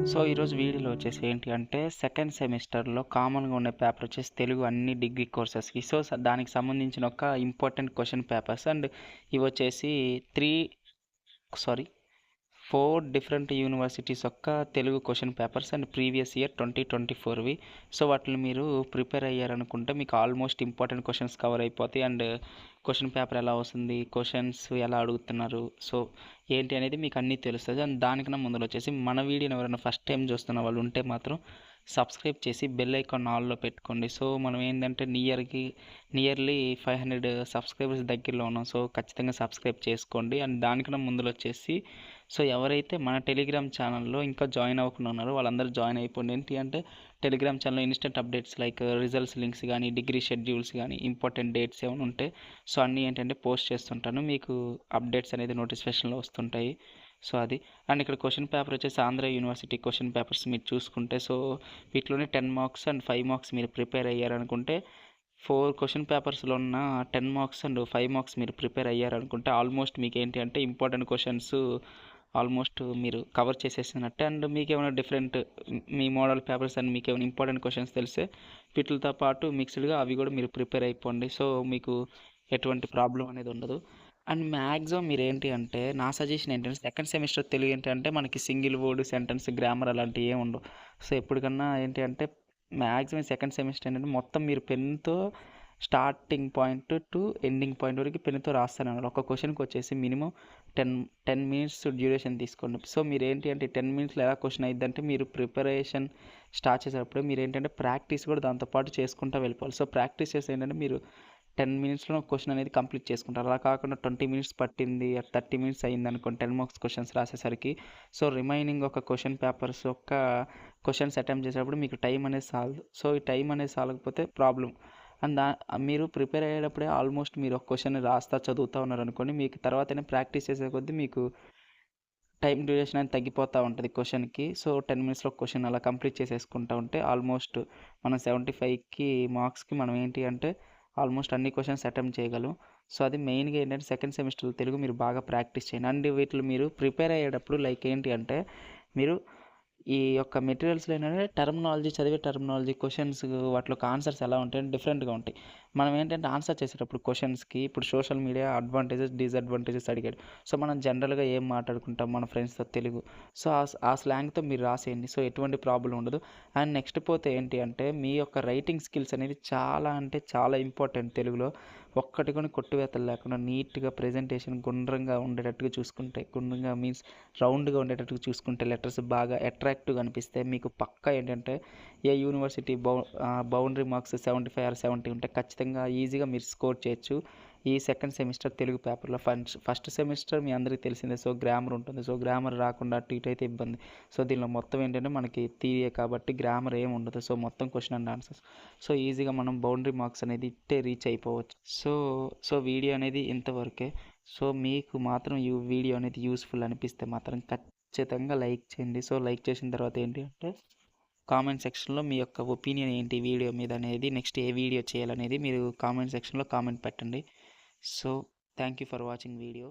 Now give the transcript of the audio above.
So ఈరోజు వీడియోలో వచ్చేసి ఏంటి అంటే సెకండ్ సెమిస్టర్లో కామన్గా ఉండే పేపర్ వచ్చేసి తెలుగు అన్ని డిగ్రీ కోర్సెస్కి. సో దానికి సంబంధించిన ఒక ఇంపార్టెంట్ క్వశ్చన్ పేపర్స్ అండ్ ఇవి వచ్చేసి సారీ 4 డిఫరెంట్ యూనివర్సిటీస్ యొక్క Telugu question papers and previous year 2024వి. సో వాటిని మీరు ప్రిపేర్ అయ్యారనుకుంటే మీకు ఆల్మోస్ట్ ఇంపార్టెంట్ క్వశ్చన్స్ కవర్ అయిపోతాయి అండ్ క్వశ్చన్ పేపర్ ఎలా వస్తుంది, క్వశ్చన్స్ ఎలా అడుగుతున్నారు, సో ఏంటి అనేది మీకు అన్నీ తెలుస్తుంది. అండ్ దానికన్నా ముందులో వచ్చేసి మన వీడియోని ఎవరైనా ఫస్ట్ టైం చూస్తున్న వాళ్ళు ఉంటే మాత్రం సబ్స్క్రైబ్ చేసి బెల్ ఐకాన్ ఆల్లో పెట్టుకోండి. సో మనం ఏంటంటే నియర్లీ 500 సబ్స్క్రైబర్స్ దగ్గరలో ఉన్నాం. సో ఖచ్చితంగా సబ్స్క్రైబ్ చేసుకోండి. అండ్ దానికన్నా ముందులో వచ్చేసి సో ఎవరైతే మన టెలిగ్రామ్ ఛానల్లో ఇంకా జాయిన్ అవ్వకుండా ఉన్నారో వాళ్ళందరూ జాయిన్ అయిపోండి. ఏంటి అంటే టెలిగ్రామ్ ఛానల్లో instant updates like results links కానీ, డిగ్రీ షెడ్యూల్స్ కానీ, ఇంపార్టెంట్ డేట్స్ ఏమైనా ఉంటే సో అన్నీ ఏంటంటే పోస్ట్ చేస్తుంటాను. మీకు అప్డేట్స్ అనేది నోటిఫికేషన్లో వస్తుంటాయి. సో అది అండ్ ఇక్కడ క్వశ్చన్ పేపర్ వచ్చేసి ఆంధ్ర యూనివర్సిటీ క్వశ్చన్ పేపర్స్ మీరు చూసుకుంటే సో వీటిలోనే 10 మార్క్స్ అండ్ 5 మార్క్స్ మీరు ప్రిపేర్ అయ్యారనుకుంటే 4 క్వశ్చన్ పేపర్స్లో ఉన్న 10 మార్క్స్ అండ్ 5 మార్క్స్ మీరు ప్రిపేర్ అయ్యారనుకుంటే ఆల్మోస్ట్ మీకు ఏంటి అంటే ఇంపార్టెంట్ క్వశ్చన్స్ ఆల్మోస్ట్ మీరు కవర్ చేసేసినట్టే. అండ్ మీకు ఏమైనా different me model papers and మీకు ఏమైనా ఇంపార్టెంట్ క్వశ్చన్స్ తెలిస్తే వీటితో పాటు మిక్స్డ్గా అవి కూడా మీరు ప్రిపేర్ అయిపోండి. సో మీకు ఎటువంటి ప్రాబ్లం అనేది ఉండదు. అండ్ మ్యాక్సిమం మీరు ఏంటి అంటే నా సజెషన్ ఏంటంటే సెకండ్ సెమిస్టర్ తెలుగు ఏంటంటే మనకి సింగిల్ వర్డ్ సెంటెన్స్ గ్రామర్ అలాంటివి ఏమి ఉండవు. సో ఎప్పటికన్నా ఏంటి అంటే మ్యాక్సిమం సెకండ్ సెమిస్టర్ ఏంటంటే మొత్తం మీరు పెన్తో starting point to ending point వరకు పెన్తో రాస్తానన్నారు. ఒక క్వశ్చన్కి వచ్చేసి మినిమం 10 మినిట్స్ డ్యూరేషన్ తీసుకోండి. సో మీరు ఏంటి అంటే 10 మినిట్స్లో ఎలా క్వశ్చన్ అయిద్దంటే మీరు ప్రిపరేషన్ స్టార్ట్ చేసేటప్పుడు మీరు ఏంటంటే ప్రాక్టీస్ కూడా దాంతోపాటు చేసుకుంటూ వెళ్ళిపోవాలి. సో ప్రాక్టీస్ చేసి ఏంటంటే మీరు 10 మినిట్స్లో క్వశ్చన్ అనేది కంప్లీట్ చేసుకుంటారు. అలా కాకుండా 20 మినిట్స్ పట్టింది 30 మినిట్స్ అయింది అనుకోండి 10 మార్క్స్ క్వశ్చన్స్ రాసేసరికి సో రిమైనింగ్ ఒక క్వశ్చన్ పేపర్స్ యొక్క క్వశ్చన్స్ అటెంప్ట్ చేసేటప్పుడు మీకు టైం అనేది సాలదు. సో ఈ టైం అనేది సాలకపోతే ప్రాబ్లం. అండ్ మీరు ప్రిపేర్ అయ్యేటప్పుడే ఆల్మోస్ట్ మీరు ఒక క్వశ్చన్ రాస్తా చదువుతూ ఉన్నారు అనుకోండి, మీకు తర్వాతనే ప్రాక్టీస్ చేసే కొద్దీ మీకు టైం డ్యూరేషన్ అనేది తగ్గిపోతూ ఉంటుంది క్వశ్చన్కి. సో 10 మినిట్స్లో క్వశ్చన్ అలా కంప్లీట్ చేసేసుకుంటూ ఉంటే ఆల్మోస్ట్ మనం 75కి మార్క్స్కి మనం ఏంటి అంటే ఆల్మోస్ట్ అన్ని క్వశ్చన్స్ అటెంప్ట్ చేయగలం. సో అది మెయిన్గా ఏంటంటే సెకండ్ సెమిస్టర్ తెలుగు మీరు బాగా ప్రాక్టీస్ చేయండి. అండ్ వీటిలో మీరు ప్రిపేర్ అయ్యేటప్పుడు లైక్ ఏంటి అంటే మీరు ఈ యొక్క మెటీరియల్స్లో ఏంటంటే చదివే టర్మినాలజీ క్వశ్చన్స్ వాటిలో ఆన్సర్స్ ఎలా ఉంటాయి డిఫరెంట్గా ఉంటాయి. మనం ఏంటంటే ఆన్సర్ చేసేటప్పుడు క్వశ్చన్స్కి ఇప్పుడు సోషల్ మీడియా అడ్వాంటేజెస్ డిసడ్వాంటేజెస్ అడిగాడు. సో మనం జనరల్గా ఏం మాట్లాడుకుంటాం మన ఫ్రెండ్స్తో తెలుగు, సో ఆ స్లాంగ్తో మీరు రాసేయండి. సో ఎటువంటి ప్రాబ్లం ఉండదు. అండ్ నెక్స్ట్ పోతే ఏంటి అంటే మీ యొక్క రైటింగ్ స్కిల్స్ అనేది చాలా అంటే చాలా ఇంపార్టెంట్. తెలుగులో ఒక్కటి కొన్ని కొట్టువేతలు లేకుండా నీట్గా ప్రెజెంటేషన్ గుండ్రంగా ఉండేటట్టుగా చూసుకుంటే, గుండ్రంగా మీన్స్ రౌండ్గా ఉండేటట్టుగా చూసుకుంటే లెటర్స్ బాగా అట్రాక్టివ్గా అనిపిస్తే మీకు పక్కా ఏంటంటే ఏ యూనివర్సిటీ బౌండరీ మార్క్స్ 75 ఆర్ 70 ఉంటే ఖచ్చితంగా ఈజీగా మీరు స్కోర్ చేయొచ్చు ఈ సెకండ్ సెమిస్టర్ తెలుగు పేపర్లో. ఫస్ట్ సెమిస్టర్ మీ అందరికీ తెలిసిందే. సో గ్రామర్ ఉంటుంది. సో గ్రామర్ రాకుండా అటు ఇటు అయితే ఇబ్బంది. సో దీనిలో మొత్తం ఏంటంటే మనకి థియరీ కాబట్టి గ్రామర్ ఏమి ఉండదు. సో మొత్తం క్వశ్చన్ అండ్ ఆన్సర్స్. సో ఈజీగా మనం బౌండరీ మార్క్స్ అనేది ఇట్టే రీచ్ అయిపోవచ్చు. సో వీడియో అనేది ఇంతవరకే. సో మీకు మాత్రం ఈ వీడియో అనేది యూస్ఫుల్ అనిపిస్తే మాత్రం ఖచ్చితంగా లైక్ చేయండి. సో లైక్ చేసిన తర్వాత ఏంటి అంటే కామెంట్ సెక్షన్లో మీ యొక్క ఒపీనియన్ ఏంటి వీడియో మీద అనేది, నెక్స్ట్ ఏ వీడియో చేయాలనేది మీరు కామెంట్ సెక్షన్లో కామెంట్ పెట్టండి. So thank you for watching video.